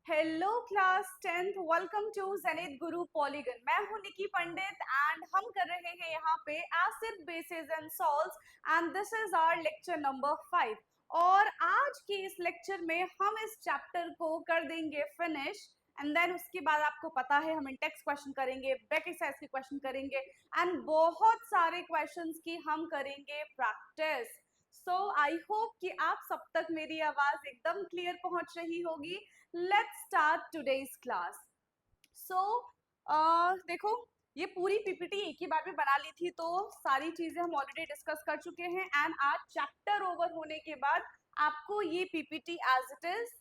Hello class 10th, welcome to Zenith Guru Polygon. मैं हूं निकी पंडित and हम कर रहे हैं यहाँ पे acid bases and salts and this is our lecture number 5। और आज के इस लेक्चर में हम इस चैप्टर को कर देंगे फिनिश एंड देन उसके बाद आपको पता है हम इंडेक्स क्वेश्चन करेंगे, बैक एक्सरसाइज के क्वेश्चन करेंगे एंड बहुत सारे क्वेश्चंस की हम करेंगे प्रैक्टिस। सो आई होप कि आप सब तक मेरी आवाज एकदम क्लियर पहुंच रही होगी। Let's start today's class. So देखो, ये पूरी पीपीटी एक ही बार में बना ली थी तो सारी चीजें हम ऑलरेडी डिस्कस कर चुके हैं एंड आज चैप्टर ओवर होने के बाद आपको ये पीपीटी एज इट इज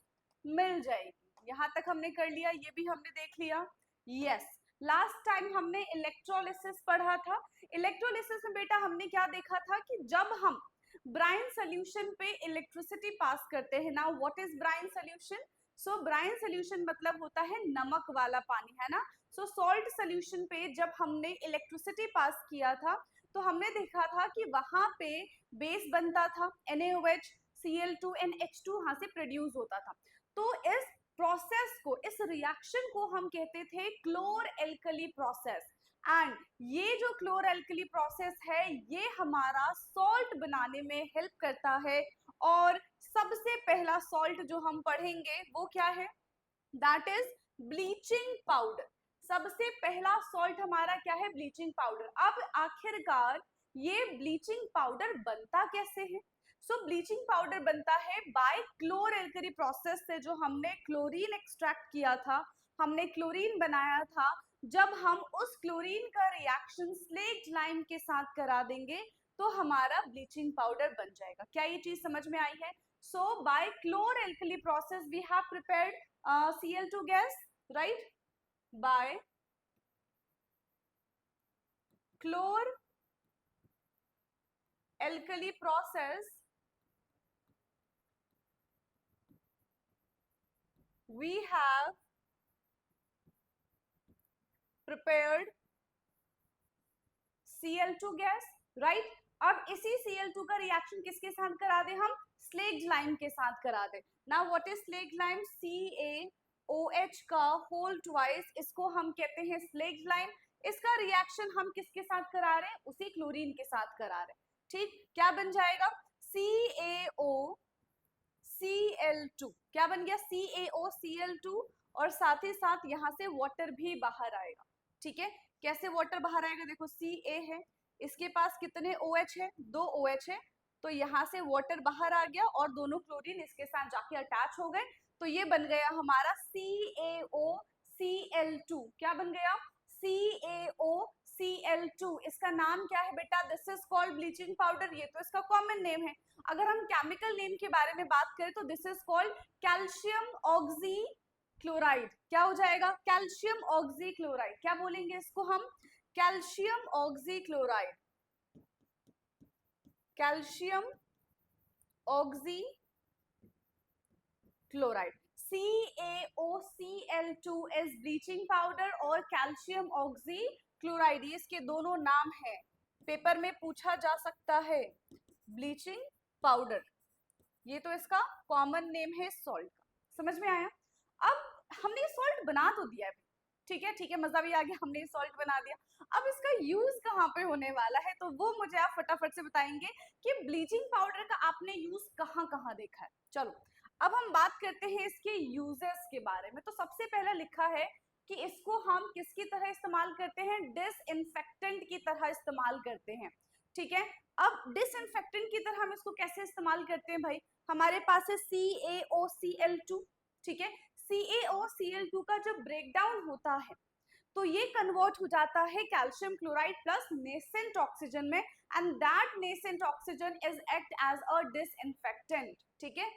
मिल जाएगी। यहाँ तक हमने कर लिया, ये भी हमने देख लिया। यस, लास्ट टाइम हमने इलेक्ट्रोलिसिस पढ़ा था। इलेक्ट्रोलिसिस में बेटा हमने क्या देखा था कि जब हम ब्राइन सोल्यूशन पे इलेक्ट्रिसिटी पास करते हैं। Now what is brine solution? So brine solution मतलब होता है नमक वाला पानी, है ना। सो सॉल्ट सोल्यूशन पे जब हमने इलेक्ट्रिसिटी पास किया था तो हमने देखा था कि वहां पे बेस बनता था NaOH, Cl2 and H2 वहां से प्रोड्यूस होता था। तो इस प्रोसेस को, इस रिएक्शन को हम कहते थे क्लोर एल्कली प्रोसेस। एंड ये जो क्लोर एल्कली प्रोसेस है ये हमारा सॉल्ट बनाने में हेल्प करता है। और सबसे पहला सॉल्ट जो हम पढ़ेंगे वो क्या है? That is bleaching powder. सबसे पहला सॉल्ट हमारा क्या है? Bleaching powder. अब आखिरकार ये ब्लीचिंग पाउडर बनता कैसे है? सो ब्लीचिंग पाउडर बनता है बाय क्लोर एल्कली प्रोसेस से। जो हमने क्लोरीन एक्सट्रैक्ट किया था, हमने क्लोरीन बनाया था, जब हम उस क्लोरीन का रिएक्शन स्लेक्ट लाइम के साथ करा देंगे तो हमारा ब्लीचिंग पाउडर बन जाएगा। क्या ये चीज समझ में आई है? So by chlor alkali process we have prepared Cl2 gas, right? By chlor alkali process, we have prepared Cl2 gas, right? अब इसी Cl2 का रिएक्शन किसके साथ करा दे? हम स्लेक्ड लाइम के साथ करा दे। Now what is slaked lime? CaOH का होल ट्वाइस, इसको हम कहते हैं स्लेक्ड लाइम। इसका रिएक्शन हम किसके साथ करा रहे हैं? उसी क्लोरीन के साथ करा रहे हैं। ठीक, क्या बन जाएगा? CaOCl2। क्या बन गया? CaOCl2। और साथ ही साथ यहाँ से वाटर भी बाहर आएगा। ठीक है, कैसे वाटर बाहर आएगा? देखो Ca है, इसके पास कितने OH है? 2 OH है। तो यहाँ से वाटर बाहर आ गया और दोनों क्लोरीन इसके साथ जाके अटैच हो गए तो ये बन गया हमारा CaOCl2। क्या बन गया? CaOCl2। इसका नाम क्या है बेटा? This is called bleaching powder. ये तो इसका कॉमन नेम है। अगर हम केमिकल नेम के बारे में बात करें तो this is called calcium oxy chloride. क्या हो जाएगा? Calcium oxy chloride. क्या बोलेंगे इसको हम? Calcium oxy chloride. Calcium oxy chloride. CaOCl2 is bleaching powder और कैल्शियम ऑक्सी क्लोराइड, ये इसके दोनों नाम है। पेपर में पूछा जा सकता है ब्लीचिंग पाउडर, ये तो इसका कॉमन नेम है सॉल्ट का। समझ में आया? अब हमने सॉल्ट बना तो दिया है, ठीक है ठीक है, मजा भी आ गया, हमने सॉल्ट बना दिया। अब इसका यूज कहाँ पे होने वाला है तो वो मुझे आप फटाफट से बताएंगे कि ब्लीचिंग पाउडर का आपने यूज कहाँ कहाँ देखा है। चलो अब हम बात करते हैं इसके यूजेस के बारे में। तो सबसे पहले लिखा है कि इसको हम किसकी तरह इस्तेमाल करते हैं? डिसइंफेक्टेंट की तरह इस्तेमाल करते हैं। ठीक है, अब डिसइंफेक्टेंट की तरह हम इसको कैसे इस्तेमाल करते हैं भाई? हमारे पास है CaOCl2। ठीक है, CaOCl2 का जब ब्रेकडाउन होता है तो ये कन्वर्ट हो जाता है calcium chloride plus nascent oxygen में and that nascent oxygen is act as a disinfectant. ठीक है,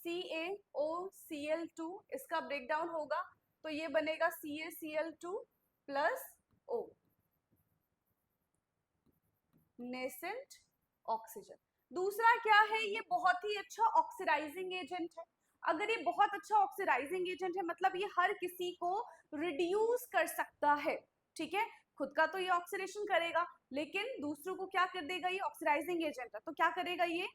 CaOCl2 इसका ब्रेकडाउन होगा तो ये बनेगा CaCl2 plus O, nascent oxygen. दूसरा क्या है? ये बहुत ही अच्छा ऑक्सीडाइजिंग एजेंट है। अगर ये बहुत अच्छा ऑक्सीडाइजिंग एजेंट है मतलब ये हर किसी को रिड्यूस कर सकता है। ठीक है, खुद का तो ये ऑक्सीडेशन करेगा लेकिन दूसरों को क्या कर देगा? ये ऑक्सीडाइजिंग एजेंट है तो क्या करेगा? ये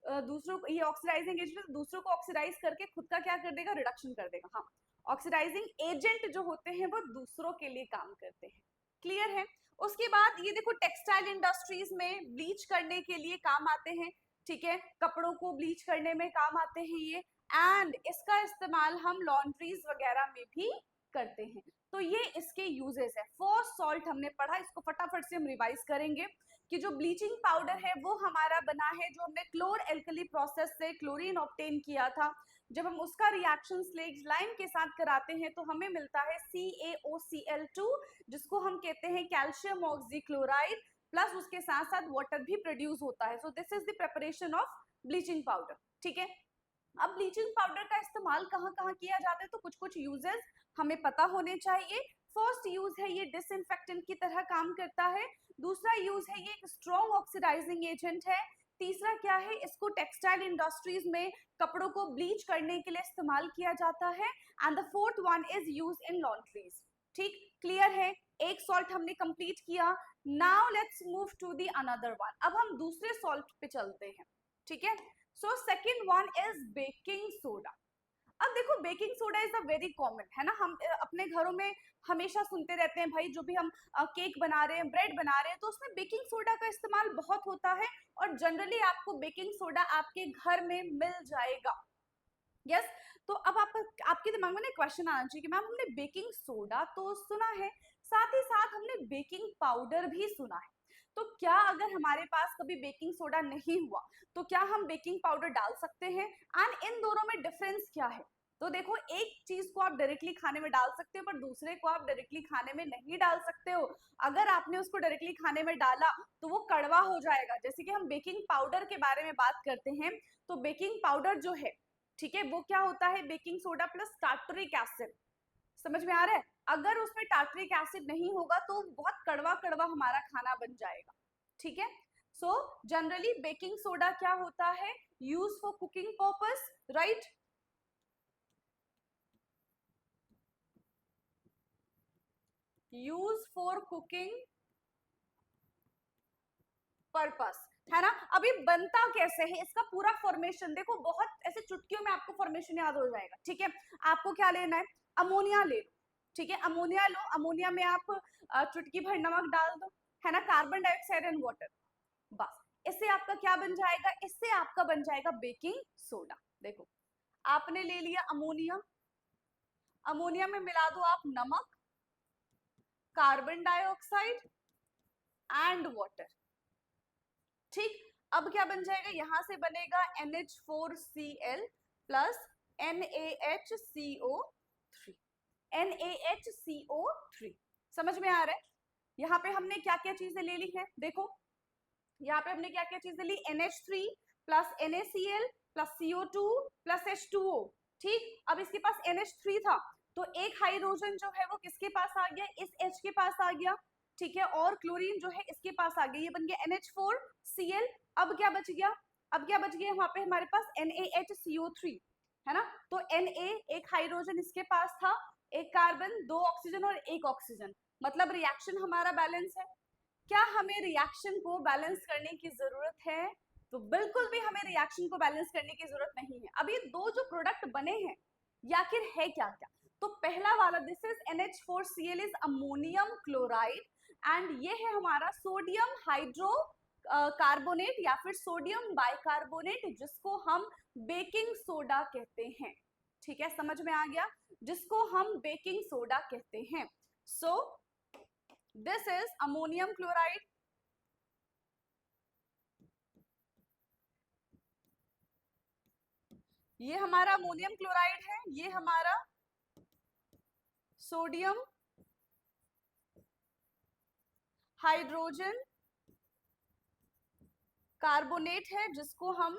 दूसरों को, ये ऑक्सीडाइजिंग एजेंट है, दूसरों को ऑक्सीडाइज करके खुद का क्या कर देगा, रिडक्शन कर देगा। हाँ, ऑक्सीडाइजिंग एजेंट जो होते हैं वो दूसरों के लिए काम करते हैं। क्लियर है? उसके बाद ये देखो, टेक्सटाइल इंडस्ट्रीज में ब्लीच करने के लिए काम आते हैं, ठीक है, कपड़ों को ब्लीच करने में काम आते हैं ये, एंड इसका इस्तेमाल हम लॉन्ड्रीज वगैरह में भी करते हैं। तो ये इसके यूजेस है। फॉस्फोरस सॉल्ट हमने पढ़ा, इसको फटाफट से हम रिवाइज करेंगे कि जो ब्लीचिंग पाउडर है वो हमारा बना है, जो हमने क्लोर एल्कली प्रोसेस से क्लोरीन ऑब्टेन किया था, जब हम उसका रिएक्शन स्लेज लाइम के साथ कराते हैं तो हमें मिलता है CaOCl2, जिसको हम कहते हैं कैल्शियम ऑक्सीक्लोराइड, प्लस उसके साथ साथ वाटर भी प्रोड्यूस होता है। So this is the preparation of bleaching powder. ठीक है, अब ब्लीचिंग पाउडर का इस्तेमाल कहाँ कहाँ किया जाता है, तो कुछ कुछ यूजेस हमें पता होने चाहिए। फर्स्ट यूज है ये डिसइंफेक्टेंट की तरह काम करता है। दूसरा यूज है ये एक स्ट्रॉन्ग ऑक्सीडाइजिंग एजेंट है। तीसरा क्या है, इसको टेक्सटाइल इंडस्ट्रीज में कपड़ों को ब्लीच करने के लिए इस्तेमाल किया जाता है। And the fourth one is use in laundries. ठीक, क्लियर है? एक सॉल्ट हमने कंप्लीट किया। Now let's move to the another one. अब हम दूसरे सॉल्ट पे चलते हैं। ठीक है, so second one is baking soda. अब देखो, baking soda is a very common, है ना, हम अपने घरों में हमेशा सुनते रहते हैं भाई, जो भी हम केक बना रहे हैं, ब्रेड बना रहे हैं, तो उसमें बेकिंग सोडा का इस्तेमाल बहुत होता है, और जनरली आपको बेकिंग सोडा आपके घर में मिल जाएगा। यस, तो अब आपके दिमाग में ना क्वेश्चन आना चाहिए कि मैम हमने बेकिंग सोडा तो सुना है, साथ ही साथ हमने बेकिंग पाउडर भी सुना है, तो क्या अगर हमारे पास कभी बेकिंग सोडा नहीं हुआ तो क्या हम बेकिंग पाउडर डाल सकते हैं? एंड इन दोनों में डिफरेंस क्या है? तो देखो, एक चीज को आप डायरेक्टली खाने में डाल सकते हो, पर दूसरे को आप डायरेक्टली खाने में नहीं डाल सकते हो। अगर आपने उसको डायरेक्टली खाने में डाला तो वो कड़वा हो जाएगा। जैसे कि हम बेकिंग पाउडर के बारे में बात करते हैं, तो बेकिंग पाउडर जो है, ठीक है, वो क्या होता है, baking soda plus tartaric acid. समझ में आ रहा है? अगर उसमें टार्टरिक एसिड नहीं होगा तो बहुत कड़वा कड़वा हमारा खाना बन जाएगा। ठीक है, सो जनरली बेकिंग सोडा क्या होता है, use for cooking purpose, right? Use for cooking purpose, है ना। अभी बनता कैसे है, इसका पूरा फॉर्मेशन देखो, बहुत ऐसे चुटकियों में आपको फॉर्मेशन याद हो जाएगा। ठीक है, आपको क्या लेना है, अमोनिया ले लो। ठीक है, अमोनिया लो, अमोनिया में आप चुटकी भर नमक डाल दो, है ना, कार्बन डाइऑक्साइड एंड वाटर, बस। इससे आपका क्या बन जाएगा, इससे आपका बन जाएगा बेकिंग सोडा। देखो, आपने ले लिया अमोनिया, अमोनिया में मिला दो आप नमक, कार्बन डाइऑक्साइड एंड वाटर। ठीक, अब क्या बन जाएगा, यहां से बनेगा NH4Cl प्लस NaHCO3, NaHCO3। समझ में आ रहा है? यहाँ पे हमने क्या क्या चीजें ले ली है, देखो यहाँ पे हमने क्या क्या चीजें ली, NH3 plus NaCl plus CO2 plus H2O। ठीक, अब इसके पास NH3 था, तो एक हाइड्रोजन जो है वो किसके पास आ गया, इस H के पास आ गया। ठीक है, और क्लोरीन जो है इसके पास आ गया, ये बन गया NH4Cl। अब क्या बच गया, अब क्या बच गया, वहां पे हमारे पास NaHCO3, है ना। तो Na एक हाइड्रोजन इसके पास था, एक कार्बन, दो ऑक्सीजन और एक ऑक्सीजन, मतलब रिएक्शन हमारा बैलेंस है। क्या हमें रिएक्शन को बैलेंस करने की जरूरत है? तो बिल्कुल भी हमें रिएक्शन को बैलेंस करने की जरूरत नहीं है। अब ये दो जो प्रोडक्ट बने हैं, या आखिर है क्या क्या? तो पहला वाला, this is NH4Cl is ammonium chloride, and ये है हमारा सोडियम हाइड्रो कार्बोनेट या फिर सोडियम बाइकार्बोनेट, जिसको हम बेकिंग सोडा कहते हैं। ठीक है, समझ में आ गया, जिसको हम बेकिंग सोडा कहते हैं। So this is ammonium chloride, ये हमारा अमोनियम क्लोराइड है, ये हमारा सोडियम हाइड्रोजन कार्बोनेट है, जिसको हम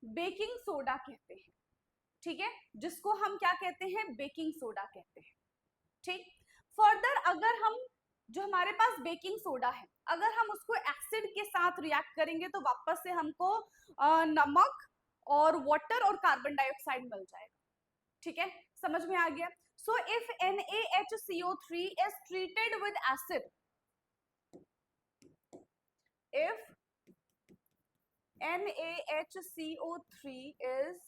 बेकिंग सोडा कहते हैं। ठीक है, जिसको हम क्या कहते हैं, बेकिंग सोडा कहते हैं। ठीक, फर्दर अगर हम, जो हमारे पास बेकिंग सोडा है, अगर हम उसको एसिड के साथ रिएक्ट करेंगे तो वापस से हमको नमक और वाटर और कार्बन डाइऑक्साइड मिल जाएगा। ठीक है, समझ में आ गया। So if NaHCO3 is treated with acid, if NaHCO3 is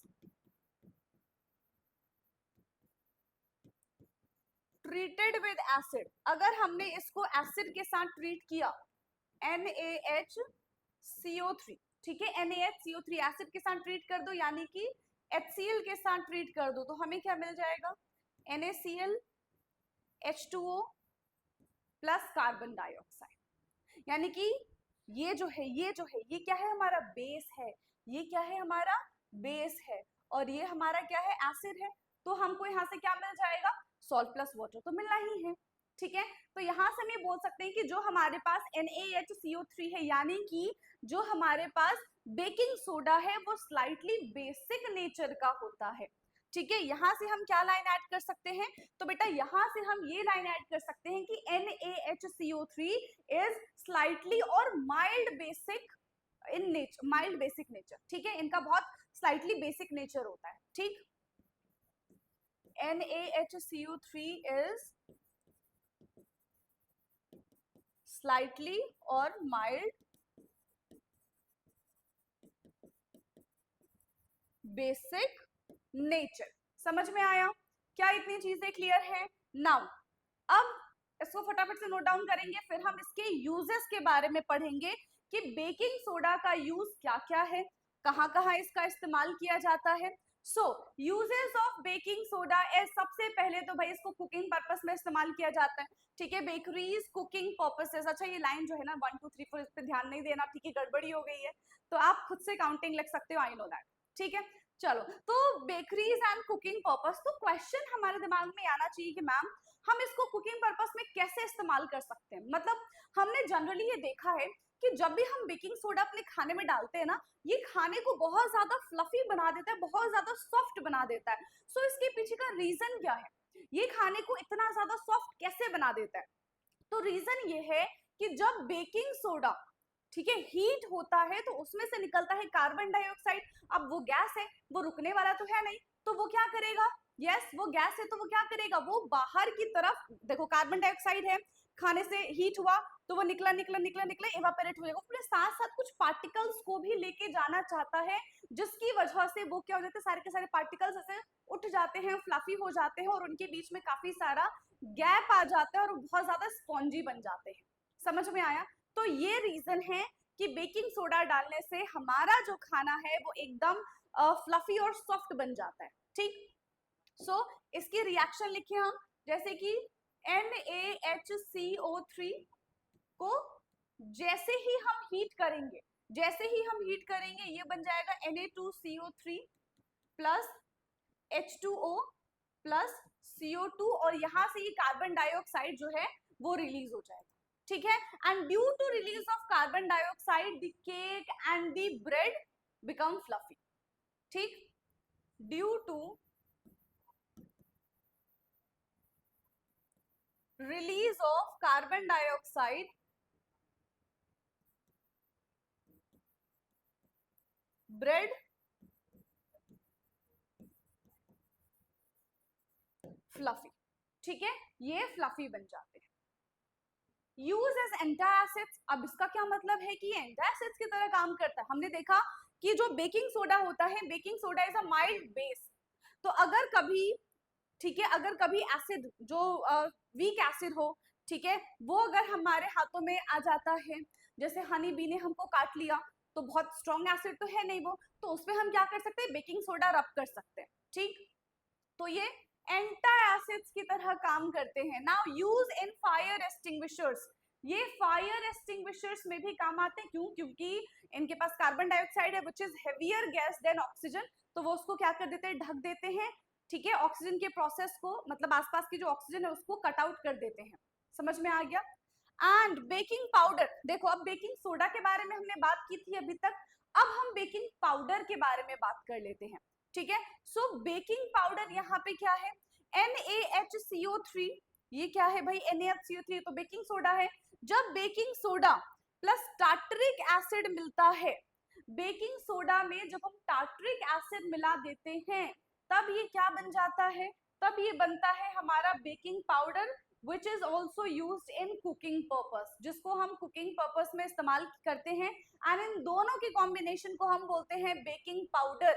treated with acid, अगर हमने इसको एसिड के साथ ट्रीट किया, NaHCO3, ठीक है, NaHCO3 एसिड के साथ ट्रीट कर दो, यानी कि HCl के साथ ट्रीट कर दो, तो हमें क्या मिल जाएगा, NaCl H2O plus carbon dioxide. यानी कि ये जो है ये क्या है, हमारा बेस है, ये क्या है, हमारा बेस है, और ये हमारा क्या है, एसिड है। तो हमको यहाँ से क्या मिल जाएगा, सॉल्ट प्लस वाटर तो मिलना ही है, ठीक है। तो यहाँ से हम ये बोल सकते हैं कि जो हमारे पास NaHCO3 है, यानी कि जो हमारे पास बेकिंग सोडा है वो स्लाइटली बेसिक नेचर का होता है, ठीक है। यहाँ से हम क्या लाइन ऐड कर सकते हैं, तो बेटा यहाँ से हम ये लाइन ऐड कर सकते हैं कि NaHCO3 इज स्लाइटली और mild basic in nature, mild basic nature, ठीक है, इनका बहुत स्लाइटली बेसिक नेचर होता है, ठीक। NaHCO3 इज स्लाइटली और माइल्ड बेसिक नेचर। समझ में आया क्या, इतनी चीजें क्लियर है। नाउ अब इसको फटाफट से नोट डाउन करेंगे, फिर हम इसके यूजेस के बारे में पढ़ेंगे कि बेकिंग सोडा का यूज क्या क्या है, कहाँ कहाँ इसका इस्तेमाल किया जाता है। So uses of baking soda is, सबसे पहले तो भाई इसको कुकिंग पर्पस में इस्तेमाल किया जाता है, ठीक है, बेकरीज कुकिंग पर्पसेस। अच्छा ये लाइन जो है ना 1 2 3 4 इस पे ध्यान नहीं देना, ठीक है, गड़बड़ी हो गई है, तो आप खुद से काउंटिंग लिख सकते हो, आई नो दैट, ठीक है। चलो, तो बेकरीज एंड कुकिंग पर्पस, तो क्वेश्चन हमारे दिमाग में आना चाहिए कि मैम हम इसको कुकिंग पर्पस में कैसे इस्तेमाल कर सकते हैं। मतलब हमने जनरली ये देखा है कि जब भी हम बेकिंग सोडा अपने खाने में डालते हैं ना, ये खाने को बहुत ज्यादा फ्लफी बना देता है, बहुत ज्यादा सॉफ्ट बना देता है। सो इसके पीछे का रीजन क्या है, ये खाने को इतना ज्यादा सॉफ्ट कैसे बना देता है। तो रीजन ये है कि जब बेकिंग सोडा, ठीक है, हीट होता है तो उसमें से निकलता है कार्बन डाइऑक्साइड। अब वो गैस है, वो रुकने वाला तो है नहीं, तो वो क्या करेगा, यस वो गैस है तो वो क्या करेगा, वो बाहर की तरफ, देखो कार्बन डाइऑक्साइड है, खाने से हीट हुआ तो वो निकला निकला निकला निकला इवापोरेट हो जाएगा, अपने साथ साथ कुछ पार्टिकल्स को भी लेके जाना चाहता है, जिसकी वजह से वो क्या हो जाते हैं, सारे के सारे पार्टिकल्स ऐसे उठ जाते हैं, फ्लफी हो जाते हैं, और उनके बीच में काफी सारा गैप आ जाता है और बहुत ज्यादा स्पॉन्जी बन जाते हैं। समझ में आया। तो ये रीजन है कि बेकिंग सोडा डालने से हमारा जो खाना है वो एकदम फ्लफी और सॉफ्ट बन जाता है, ठीक। सो इसकी रिएक्शन लिखे हम, जैसे कि NaHCO3 को जैसे ही हम हीट करेंगे, जैसे ही हम हीट करेंगे ये बन जाएगा Na2CO3 plus H2O plus CO2, और यहां से ये कार्बन डाइऑक्साइड जो है वो रिलीज हो जाएगा, ठीक है। And due to release of carbon dioxide the cake and the bread become fluffy, ठीक। Due to release of carbon dioxide bread fluffy, ठीक है, ये फ्लफी बन जाते हैं। यूज एज एंटासिड्स, अब इसका क्या मतलब है कि ये एंटासिड्स की तरह काम करता है। हमने देखा कि जो बेकिंग सोडा होता है, baking soda is a mild base, तो अगर कभी, ठीक है, अगर कभी एसिड जो वीक एसिड हो, ठीक है, वो अगर हमारे हाथों में आ जाता है, जैसे हनी बी ने हमको काट लिया, तो बहुत स्ट्रॉन्ग एसिड तो है नहीं वो, तो उसमें हम क्या कर सकते हैं, बेकिंग सोडा रब कर सकते हैं, ठीक। तो ये एंटा एसिड्स की तरह काम करते हैं। Now use in fire extinguishers, ये फायर एक्सटिंग्विशर्स में भी काम आते हैं, क्यों, क्योंकि इनके पास कार्बन डाइऑक्साइड है which is heavier gas than oxygen, तो वो उसको क्या कर देते हैं, ढक देते हैं, ठीक है, ऑक्सीजन के प्रोसेस को, मतलब आसपास की जो ऑक्सीजन है उसको कट आउट कर देते हैं। समझ में आ गया। एंड बेकिंग पाउडर, देखो अब बेकिंग सोडा के बारे में हमने बात की थी अभी तक, अब हम बेकिंग पाउडर के बारे में बात कर लेते हैं, ठीक है। सो बेकिंग पाउडर यहाँ पे क्या है, NaHCO3, ये क्या है भाई, NaHCO3 तो बेकिंग सोडा है। जब baking soda plus tartaric acid मिलता है, बेकिंग सोडा में जब हम टार्टरिक एसिड मिला देते हैं, तब ये क्या बन जाता है, तब ये बनता है हमारा baking powder, which is also use in cooking purpose, जिसको हम कुकिंग पर्पस में इस्तेमाल करते हैं। एंड इन दोनों के कॉम्बिनेशन को हम बोलते हैं बेकिंग पाउडर।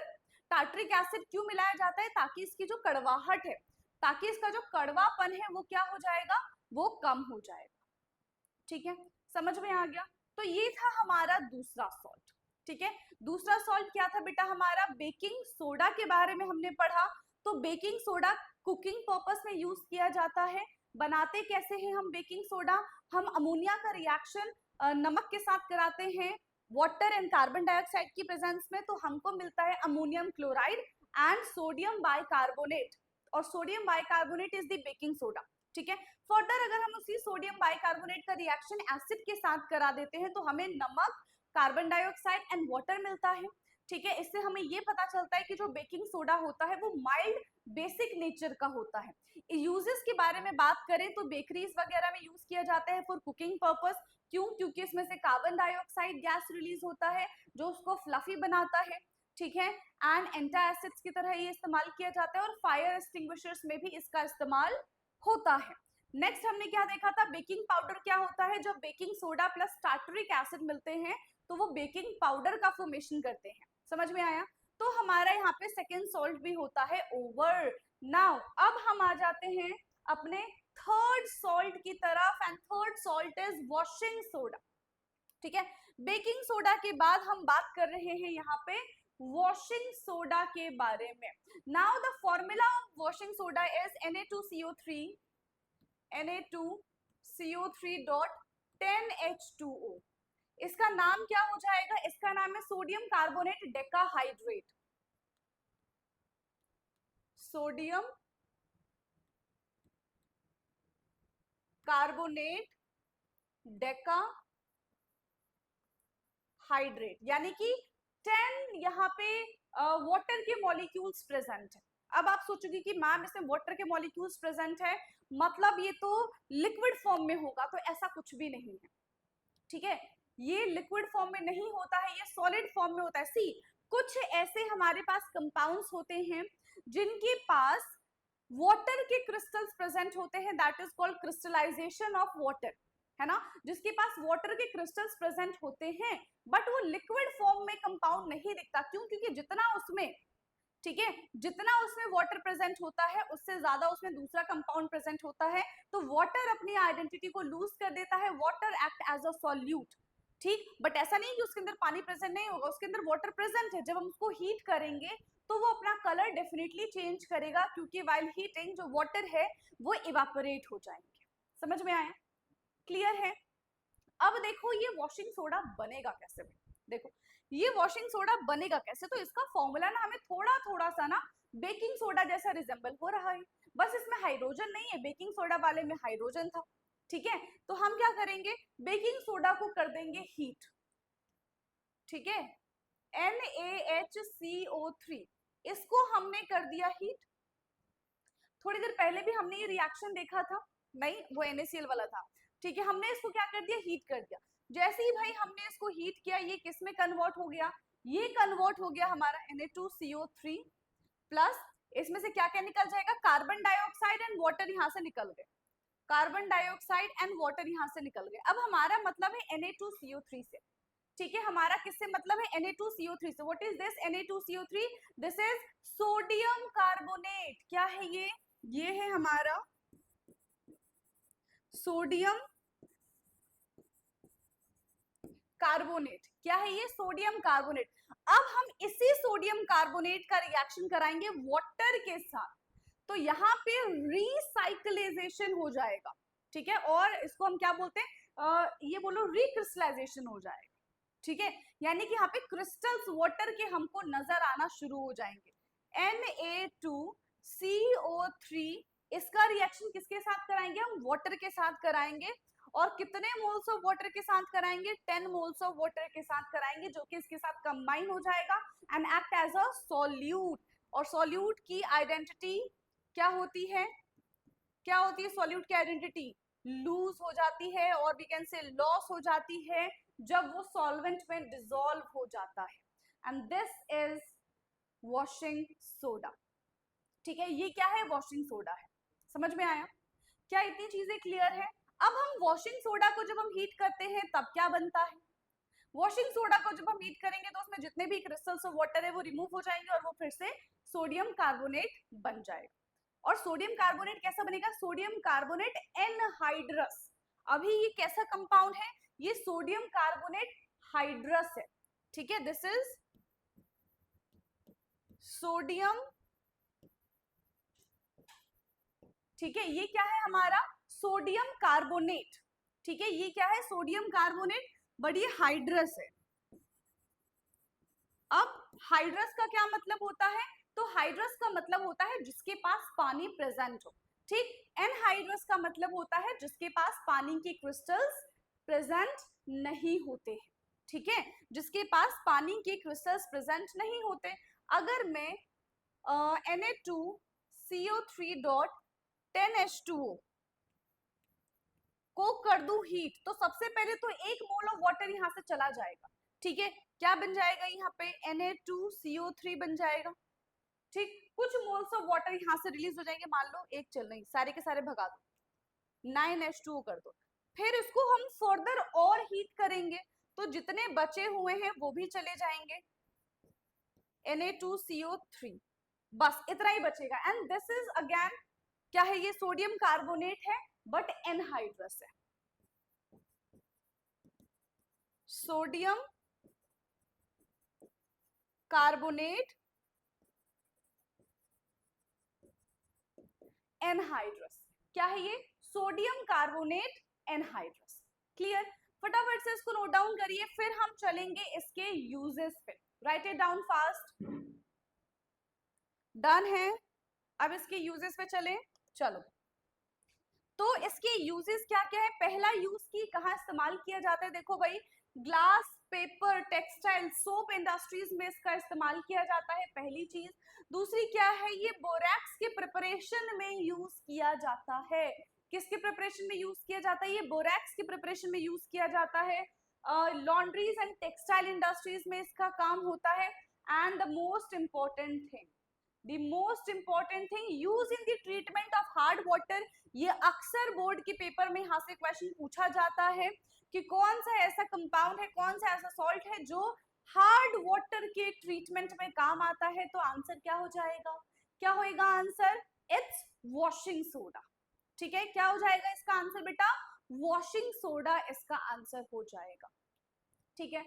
टार्ट्रिक एसिड क्यों मिलाया जाता है? ताकि इसकी जो कड़वाहट है, ताकि इसका जो कड़वापन है वो क्या हो जाएगा, वो कम हो जाएगा। ठीक है, समझ में आ गया। तो ये था हमारा दूसरा सॉल्ट। ठीक है, दूसरा सॉल्ट क्या था बेटा हमारा? बेकिंग सोडा के बारे में हमने पढ़ा। तो बेकिंग सोडा कुकिंग पर्पस में यूज किया जाता है। बनाते कैसे हैं हम बेकिंग सोडा? हम अमोनिया का रिएक्शन नमक के साथ कराते हैं वाटर एंड कार्बन डाइऑक्साइड की प्रेजेंस में, तो हमको मिलता है ammonium chloride and sodium bicarbonate, और sodium bicarbonate is the baking soda. ठीक है, फर्दर अगर हम उसी सोडियम बाइकार्बोनेट का रिएक्शन एसिड के साथ करा देते हैं तो हमें नमक, कार्बन डाइऑक्साइड एंड वाटर मिलता है। ठीक है, इससे हमें ये पता चलता है कि जो बेकिंग सोडा होता है वो माइल्ड बेसिक नेचर का होता है। यूजेस के बारे में बात करें तो बेकरीज वगैरह में यूज किया जाता है फॉर कुकिंग पर्पस। क्यों? क्योंकि इसमें से कार्बन डाइऑक्साइड गैस रिलीज होता है जो उसको फ्लफी बनाता है। ठीक है, एंड एंटासिड्स की तरह ये इस्तेमाल किया जाता है, और फायर एक्सटिंग्विशर्स में भी इसका इस्तेमाल होता है। नेक्स्ट हमने क्या देखा था? बेकिंग पाउडर क्या होता है? जब baking soda plus tartaric acid मिलते हैं तो वो बेकिंग पाउडर का फॉर्मेशन करते हैं। समझ में आया? तो हमारा यहाँ पे सेकेंड सॉल्ट भी होता है ओवर। नाउ अब हम आ जाते हैं अपने थर्ड सॉल्ट की तरफ, and third salt is washing soda. ठीक है, बेकिंग सोडा के बाद हम बात कर रहे हैं यहाँ पे वॉशिंग सोडा के बारे में। Now the formula of washing soda is Na2CO3 Na2CO3.10H2O। इसका नाम क्या हो जाएगा? इसका नाम है sodium carbonate decahydrate. Sodium carbonate decahydrate, यानी कि 10 यहाँ पे वाटर के मॉलिक्यूल्स प्रेजेंट है। अब आप सोचोगे कि मैम इसमें वाटर के मॉलिक्यूल्स प्रेजेंट है, मतलब ये तो लिक्विड फॉर्म में होगा, तो ऐसा कुछ भी नहीं है। ठीक है, ये लिक्विड फॉर्म में नहीं होता है, ये सॉलिड फॉर्म में होता है। सी, कुछ ऐसे हमारे पास कंपाउंड्स होते हैं जिनके पास वाटर के क्रिस्टल्स प्रेजेंट होते हैं, that is called crystallization of water, है ना। जिसके पास वाटर के क्रिस्टल्स प्रेजेंट होते हैं बट वो लिक्विड फॉर्म में कंपाउंड नहीं दिखता। क्यों? क्योंकि जितना उसमें, ठीक है, जितना उसमें वाटर प्रेजेंट होता है उससे ज्यादा उसमें दूसरा कंपाउंड प्रेजेंट होता है, तो वाटर अपनी आइडेंटिटी को लूज कर देता है, water act as a solute. ठीक, बट ऐसा नहीं कि उसके अंदर पानी प्रेजेंट नहीं होगा, उसके अंदर वाटर प्रेजेंट है। जब हम उसको हीट करेंगे तो वो अपना कलर डेफिनेटली चेंज करेगा, क्योंकि वाइल हीटिंग जो वाटर है वो इवापोरेट हो जाएंगे। समझ में आया? क्लियर है? अब देखो ये वॉशिंग सोडा बनेगा कैसे। देखो ये वॉशिंग सोडा बनेगा कैसे, तो इसका फॉर्मूला ना हमें थोड़ा थोड़ा सा ना बेकिंग सोडा जैसा रिजेंबल हो रहा है, बस इसमें हाइड्रोजन नहीं है, बेकिंग सोडा वाले में हाइड्रोजन था। ठीक है, तो हम क्या करेंगे, बेकिंग सोडा को कर देंगे हीट। ठीक है, NaHCO3 इसको हमने कर दिया हीट। थोड़ी देर पहले भी हमने ये रिएक्शन देखा था, नहीं वो NaCl वाला था। ठीक है, हमने इसको क्या कर दिया, हीट कर दिया। जैसे ही भाई हमने इसको हीट किया, ये किस में कन्वर्ट हो गया, ये कन्वर्ट हो गया हमारा Na2CO3 प्लस, इसमें से क्या क्या निकल जाएगा, कार्बन डाइऑक्साइड एंड वाटर यहाँ से निकल गए, कार्बन डाइऑक्साइड एंड वाटर यहाँ से निकल गए। अब हमारा मतलब है Na2CO3 से। ठीक है, हमारा किससे मतलब है, Na2CO3 से। What is this Na2CO3? This is sodium carbonate. क्या है ये है हमारा सोडियम कार्बोनेट। क्या है ये, सोडियम कार्बोनेट। अब हम इसी सोडियम कार्बोनेट का रिएक्शन कराएंगे वाटर के साथ, तो यहाँ पे रिसाइक्लेशन हो जाएगा। ठीक है, और इसको हम क्या बोलते हैं, ये बोलो रिक्रिस्टलाइजेशन हो जाएगा। ठीक है, यानी कि यहाँ पे क्रिस्टल्स वाटर के हमको नजर आना शुरू हो जाएंगे। Na2CO3 इसका रिएक्शन किसके साथ कराएंगे, हम वाटर के साथ कराएंगे। और कितने मोल्स ऑफ वाटर के साथ कराएंगे, 10 मोल्स ऑफ वाटर के साथ कराएंगे, जो कि इसके साथ कंबाइन हो जाएगा and act as a solute. और सॉल्यूट की आइडेंटिटी क्या होती है, क्या होती है सॉल्यूट की आइडेंटिटी, लूज हो जाती है, और वी कैन से लॉस हो जाती है जब वो सॉल्वेंट में डिसॉल्व हो जाता है, and this is washing soda. ठीक है, ये क्या है, वॉशिंग सोडा है। समझ में आया? क्या इतनी चीजें क्लियर है? अब हम वॉशिंग सोडा को जब हम हीट करते हैं तब क्या बनता है? वॉशिंग सोडा को जब हम हीट करेंगे तो उसमें जितने भी क्रिस्टल्स ऑफ वाटर है वो रिमूव हो जाएंगे और वो फिर से सोडियम कार्बोनेट बन जाएगा। और सोडियम कार्बोनेट कैसा बनेगा? Sodium carbonate anhydrous. अभी ये कैसा कंपाउंड है? ये सोडियम कार्बोनेट हाइड्रस है। ठीक है, दिस इज सोडियम। ठीक है, ये क्या है हमारा? Sodium carbonate. ठीक है, ये क्या है? सोडियम कार्बोनेट, बट ये हाइड्रस है। अब हाइड्रस का क्या मतलब होता है? तो हाइड्रस का मतलब होता है जिसके पास पानी प्रेजेंट हो। ठीक, एनहाइड्रस का मतलब होता है जिसके पास पानी के क्रिस्टल्स प्रेजेंट नहीं होते हैं। ठीक है, जिसके पास पानी के क्रिस्टल्स प्रेजेंट नहीं होते। अगर मैं Na2CO3 डॉट 10H2O को कर दूं हीट, तो सबसे पहले तो 1 मोल ऑफ वाटर यहाँ से चला जाएगा। ठीक है, क्या बन जाएगा यहाँ पे? Na2CO3 बन जाएगा। ठीक, कुछ मोल्स ऑफ वाटर यहाँ से रिलीज हो जाएंगे। मान लो एक चल रही, सारे के सारे भगा दो, 9H2O कर दो। फिर इसको हम फर्दर और हीट करेंगे तो जितने बचे हुए हैं वो भी चले जाएंगे, Na2CO3, बस इतना ही बचेगा। एंड दिस इज अगेन क्या है? ये सोडियम कार्बोनेट है बट एनहाइड्रस है। Sodium carbonate anhydrous. क्या है ये? Sodium carbonate anhydrous. क्लियर? फटाफट से इसको नोट डाउन करिए, फिर हम चलेंगे इसके यूजेस पे। Right it down fast. Done है? अब इसके यूजेस पे चलें। चलो, तो इसके यूजेस क्या क्या है? पहला यूज की कहाँ इस्तेमाल किया जाता है? देखो भाई, glass, paper, textile, soap industries में इसका इस्तेमाल किया जाता है, पहली चीज। दूसरी क्या है? ये बोरैक्स के प्रिपरेशन में यूज किया जाता है। किसके प्रिपरेशन में यूज किया जाता है? ये बोरैक्स के प्रिपरेशन में यूज किया जाता है। लॉन्ड्रीज एंड टेक्सटाइल इंडस्ट्रीज में इसका काम होता है। And the most important thing, the most important thing, use in the treatment of hard water। ये अक्सर बोर्ड के पेपर में यहाँ से क्वेश्चन पूछा जाता है कि कौन सा ऐसा कंपाउंड है, कौन सा ऐसा सॉल्ट है जो हार्ड वाटर के ट्रीटमेंट में काम आता है। तो आंसर क्या हो जाएगा? क्या होएगा आंसर? It's washing soda. ठीक है, क्या हो जाएगा इसका आंसर बेटा? वॉशिंग सोडा इसका आंसर हो जाएगा। ठीक है,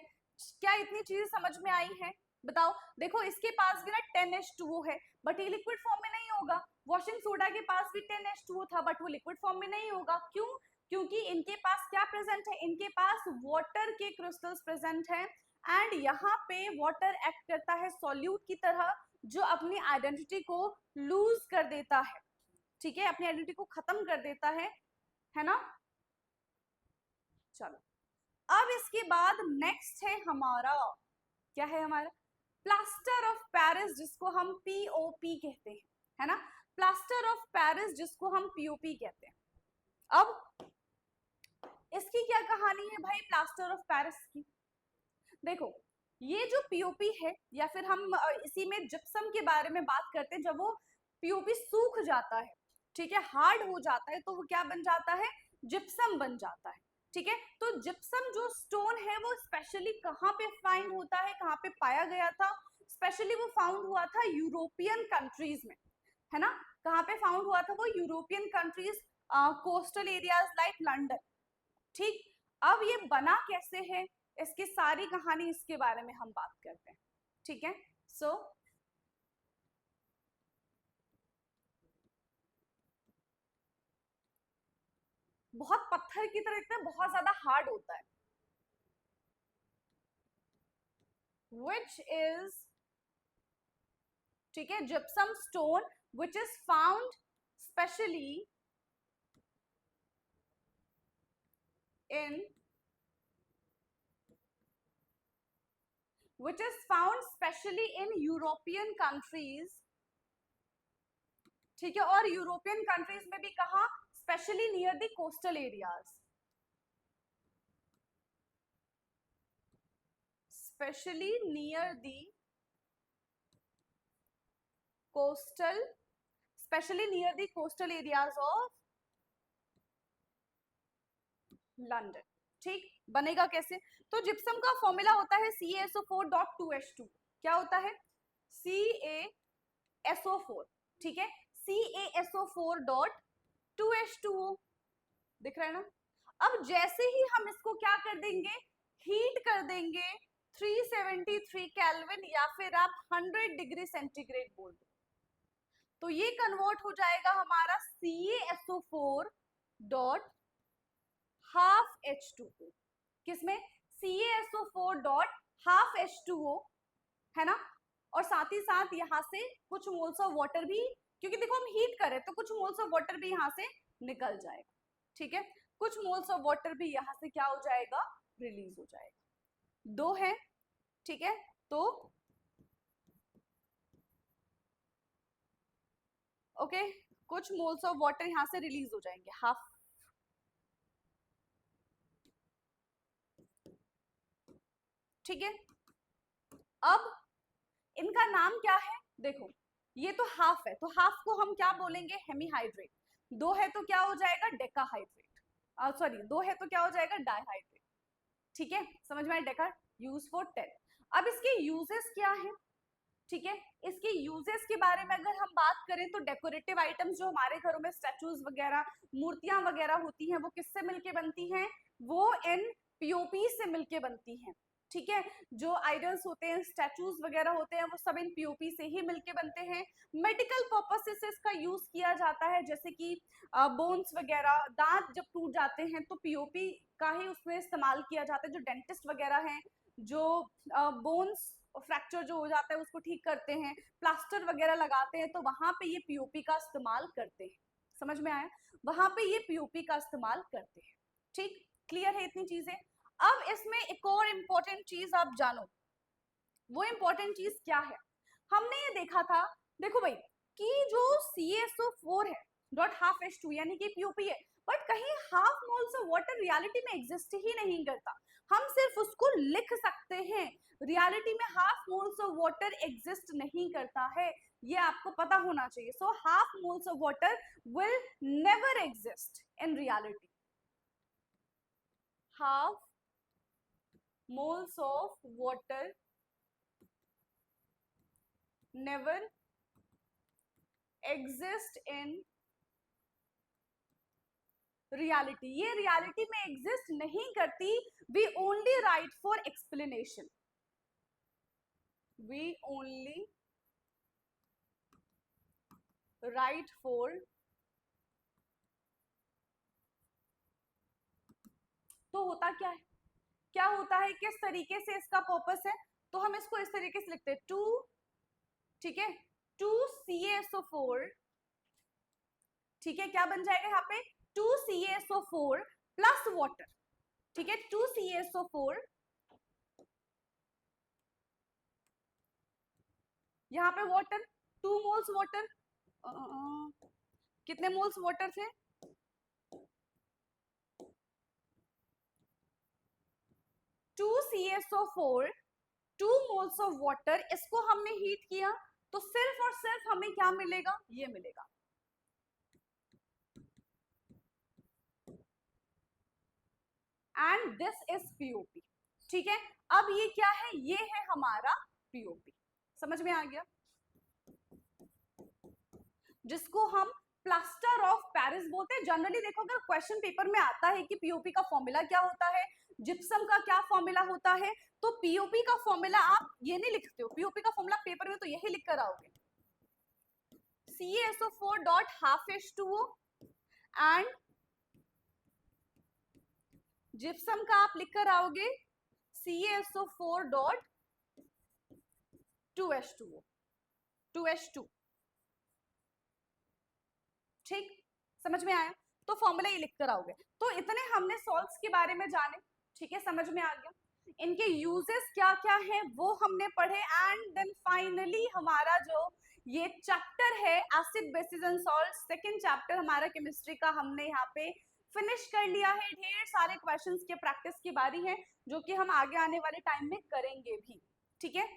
क्या इतनी चीजें समझ में आई हैं? बताओ। देखो, इसके पास भी ना 10H2O है बट ये लिक्विड फॉर्म में नहीं होगा। वॉशिंग सोडा के पास भी 10H2O था बट वो लिक्विड फॉर्म में नहीं होगा। क्यों? क्योंकि इनके पास क्या प्रेजेंट है? इनके पास वाटर के क्रिस्टल्स प्रेजेंट है। एंड यहाँ पे वाटर एक्ट करता है सॉल्यूट की तरह, जो अपनी आइडेंटिटी को लूज कर देता है। ठीक है, अपनी आइडेंटिटी को खत्म कर देता है ना? चलो, अब इसके बाद नेक्स्ट है हमारा, क्या है हमारा? प्लास्टर ऑफ पेरिस, जिसको हम पीओपी कहते हैं, है ना? प्लास्टर ऑफ पेरिस जिसको हम पीओपी कहते हैं। अब इसकी क्या कहानी है भाई प्लास्टर ऑफ पेरिस की? देखो, ये जो पीओपी है, या फिर हम इसी में जिप्सम के बारे में बात करते हैं, जब वो पीओपी सूख जाता है, ठीक है, हार्ड हो जाता है, तो वो क्या बन जाता है? जिप्सम बन जाता है। ठीक है, तो जिप्सम जो स्टोन है वो स्पेशली कहाँ पे फाइंड होता है, कहाँ पे पाया गया था? स्पेशली वो फाउंड हुआ था यूरोपियन कंट्रीज में, है ना? कहाँ पे फाउंड हुआ था वो? European countries, coastal areas like London. ठीक, अब ये बना कैसे है, इसकी सारी कहानी, इसके बारे में हम बात करते हैं। ठीक है, सो बहुत पत्थर की तरह दिखता है, बहुत ज्यादा हार्ड होता है, which is, ठीक है, gypsum stone which is found specially in which is found specially in European countries। ठीक है, और यूरोपियन कंट्रीज में भी कहा? Specially near the coastal areas, specially near the coastal, specially near the coastal areas of London. ठीक, बनेगा कैसे? तो जिप्सम का फॉर्मूला होता है CaSO4.2H2। क्या होता है? CaSO4, ठीक है, CaSO4.2H2O, दिख रहा है ना? अब जैसे ही हम इसको क्या कर देंगे, हीट कर देंगे 373 केल्विन या फिर आप 100 डिग्री सेंटीग्रेड बोल दो, तो ये कन्वर्ट हो जाएगा हमारा CaSO4 डॉट हाफ H2O। किसमें? CaSO4 डॉट हाफ H2O, है ना? और साथ ही साथ यहाँ से कुछ मोल्स ऑफ वाटर भी, क्योंकि देखो हम हीट करें तो कुछ मोल्स ऑफ वाटर भी यहाँ से निकल जाएगा, ठीक है, कुछ मोल्स ऑफ वाटर भी यहाँ से क्या हो जाएगा, रिलीज हो जाएगा। दो है, ठीक है, तो ओके, कुछ मोल्स ऑफ वाटर यहाँ से रिलीज हो जाएंगे, हाफ, ठीक है। अब इनका नाम क्या है? देखो ये तो हाफ है, तो हाफ को हम क्या बोलेंगे, हेमीहाइड्रेट। दो है तो क्या हो जाएगा, डेकाहाइड्रेट। सॉरी, दो है तो क्या हो जाएगा, डाइहाइड्रेट। ठीक है, समझ में आया? Deka use for 10। अब इसके यूजेस क्या है? ठीक है, इसके यूजेस के बारे में अगर हम बात करें तो डेकोरेटिव आइटम्स जो हमारे घरों में स्टैचूज वगैरह, मूर्तियां वगैरह होती हैं, वो किससे मिलके बनती हैं? वो इन पीओपी से मिलके बनती हैं। ठीक है, जो आइडल्स होते हैं, स्टैचूज वगैरह होते हैं, वो सब इन पीओपी से ही मिलके बनते हैं। मेडिकल पर्पसेस से इसका यूज किया जाता है, जैसे कि बोन्स वगैरह, दांत जब टूट जाते हैं तो पीओपी का ही उसमें इस्तेमाल किया जाता है। जो डेंटिस्ट वगैरह हैं, जो बोन्स फ्रैक्चर जो हो जाता है उसको ठीक करते हैं, प्लास्टर वगैरह लगाते हैं, तो वहां पे ये पीओपी का इस्तेमाल करते हैं। समझ में आया? वहां पे ये पीओपी का इस्तेमाल करते हैं। ठीक, क्लियर है इतनी चीजें? अब इसमें एक और इम्पोर्टेंट चीज आप जानो, वो इम्पोर्टेंट चीज क्या है? हमने ये देखा था, देखो भाई, कि जो CaSO4 है डॉट हाफ H2 यानी कि पीओपी है, बट कहीं half moles of water reality में एग्जिस्ट ही नहीं करता। हम सिर्फ उसको लिख सकते हैं, रियलिटी में half moles of water exist नहीं करता है, ये आपको पता होना चाहिए। So half moles of water will never exist in reality. Half moles of water never exist in reality, ये रियलिटी में एग्जिस्ट नहीं करती। we only write for explanation, we only write for, तो होता क्या है, क्या होता है, किस तरीके से इसका पर्पस है? तो हम इसको इस तरीके से लिखते हैं, टू, ठीक है, 2CaSO4, ठीक है, क्या बन जाएगा यहाँ पे, 2CaSO4 प्लस वाटर, ठीक है, 2CaSO4, यहाँ पे वाटर 2 मोल्स वाटर, कितने मोल्स वाटर थे, 2CaSO4 2 मोल्स ऑफ वाटर, इसको हमने हीट किया तो सिर्फ और सिर्फ हमें क्या मिलेगा, ये मिलेगा। And this is POP. ठीक है, अब ये क्या है, ये है हमारा पीओपी। समझ में आ गया? जिसको हम प्लास्टर ऑफ पेरिस बोलते हैं। जनरली देखो, अगर क्वेश्चन पेपर में आता है कि पीओपी का फॉर्मूला क्या होता है, जिप्सम का क्या फॉर्मूला होता है, तो पीओपी का फॉर्मूला आप ये नहीं लिखते हो, पीओपी का फॉर्मूला पेपर में तो यही लिख कर आओगे, CaSO4 dot half H2O, and gypsum का आप लिख कर आओगे CaSO4 डॉट 2H2O, 2H2। ठीक, समझ में आया? तो फॉर्मूला ये लिख कर आओगे। तो इतने हमने सॉल्ट्स के बारे में जाने, ठीक है, समझ में आ गया। इनके यूजेस क्या क्या हैं वो हमने पढ़े, एंड देन फाइनली हमारा जो ये चैप्टर है acid bases and salt, second chapter हमारा केमिस्ट्री का, हमने यहाँ पे फिनिश कर लिया है। ढेर सारे क्वेश्चंस के प्रैक्टिस की बारी है, जो कि हम आगे आने वाले टाइम में करेंगे भी। ठीक है,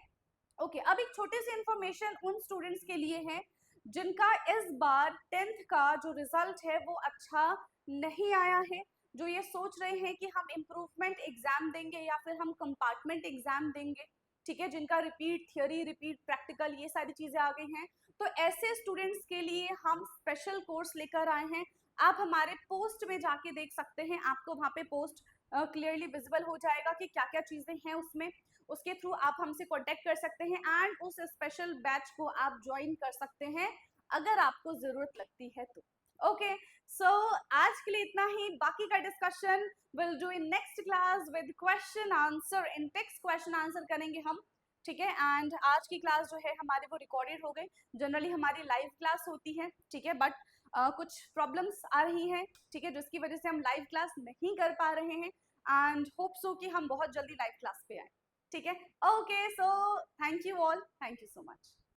ओके। अब एक छोटी सी इंफॉर्मेशन उन स्टूडेंट्स के लिए है जिनका इस बार 10th का जो रिजल्ट है वो अच्छा नहीं आया है। जो ये सोच रहे हैं कि हम इम्प्रूवमेंट एग्जाम देंगे या फिर हम कंपार्टमेंट एग्जाम देंगे, ठीक है, जिनका रिपीट थियोरी, रिपीट प्रैक्टिकल, ये सारी चीजें आ गई हैं, तो ऐसे स्टूडेंट्स के लिए हम स्पेशल कोर्स लेकर आए हैं। आप हमारे पोस्ट में जाके देख सकते हैं, आपको वहाँ पे पोस्ट क्लियरली विजिबल हो जाएगा कि क्या क्या चीजें हैं उसमें। उसके थ्रू आप हमसे कांटेक्ट कर सकते हैं एंड उस स्पेशल बैच को आप ज्वाइन कर सकते हैं अगर आपको जरूरत लगती है तो। ओके, सो आज के लिए इतना ही। बाकी का discussion will do in next class with question answer, in text question answer करेंगे हम, ठीक है। एंड आज की क्लास जो है हमारी वो रिकॉर्डेड हो गई। जनरली हमारी लाइव क्लास होती है, ठीक है, बट कुछ प्रॉब्लम्स आ रही हैं, ठीक है, जिसकी वजह से हम लाइव क्लास नहीं कर पा रहे हैं एंड होप सो कि हम बहुत जल्दी लाइव क्लास पे आए, ठीक है। Okay, so thank you all, thank you so much.